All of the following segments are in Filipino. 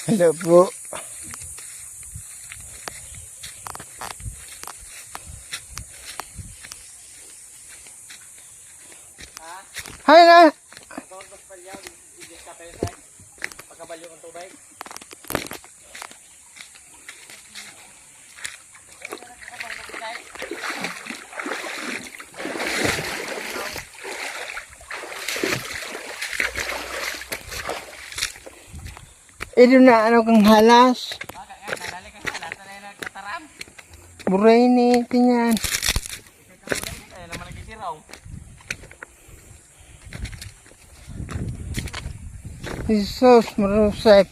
Hello po. Hay na. Pagkabalyo ng tubig. Ito na ano kang halas. Nadali kang halas na nagtataram. Buray ni tinyan. Ay naman nagkisiraw. Jesus marusek.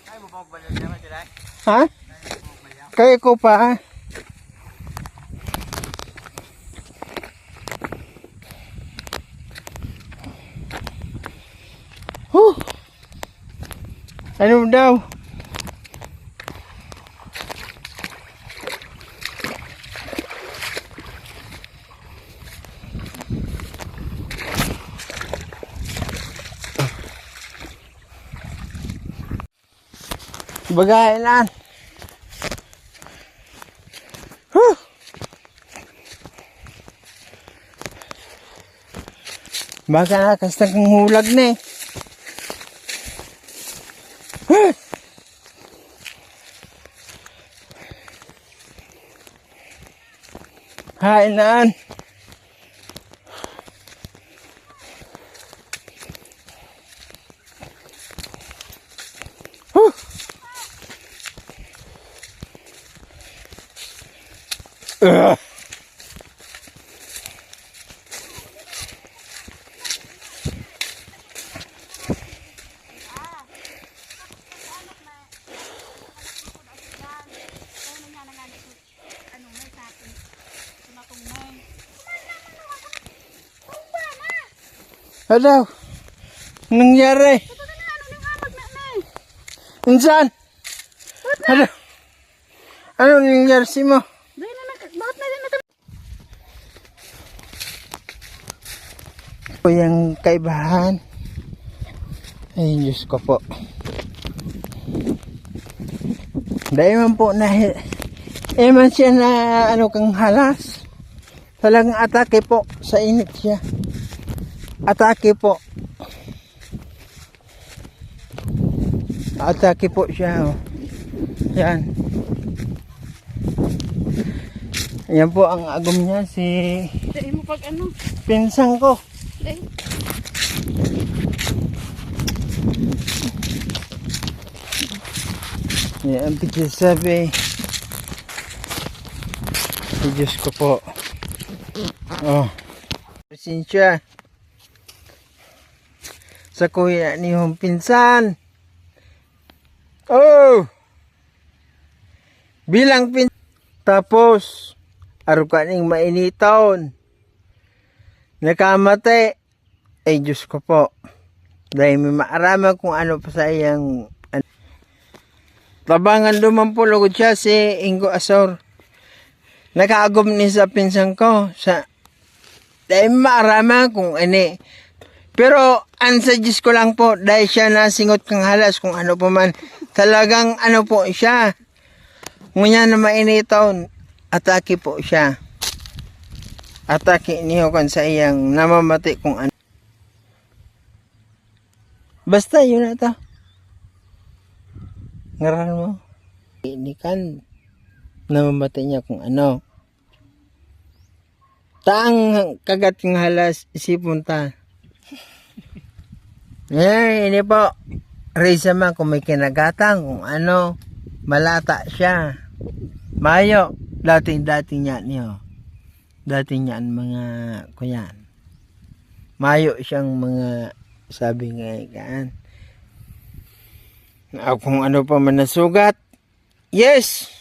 Ay mo pagbalyo naman sila. Ha? Kaya ko pa. Ano daw? Bagay lang. Baka nakasta kang hulag na eh. Hainan. Ano? Nangyari? Insan? Ano? Ano nangyari si mo? Po yung kaibahan. Ay, Diyos ko po. Dahil man po na man siya na ano kang halas. Talagang atake po sa init siya. Atake po. Atake po siya. Oh. Yan. Yan po ang agom niya si Dahil mo pag ano? pinsang ko. Dahil. Yan ang pagsasabi. Ay, Diyos ko po. Oh. Pasensya. Sa kuya ni yung pinsan. Oh! Bilang tapos, araw ka ning mainiton. Nakamate. Ay, Diyos ko po. Dahil may maaraman kung ano pa sa iyang tabangan dumampulog siya si Ingo Asor. Nakaagom ni sa pinsan ko. Dahil maaraman kung ano. Pero, ang suggest ko lang po, dahil siya nasingot kang halas kung ano pa man, talagang ano po siya. Ngunya na mainiton, atake po siya. Atake niyo kan sa iyang namamati kung ano. Basta yun na ito. Ngaran mo. Ini kan, namamati niya kung ano. Taang kagat ng halas, isipon ta. Ini po. Reza man kung may kinagatang, kung ano, malata siya. Mayo, dating niya niyo. Dating niyan mga kuyan. Mayo siyang mga sabi nga ikaan. Kung ano pa man nasugat, yes!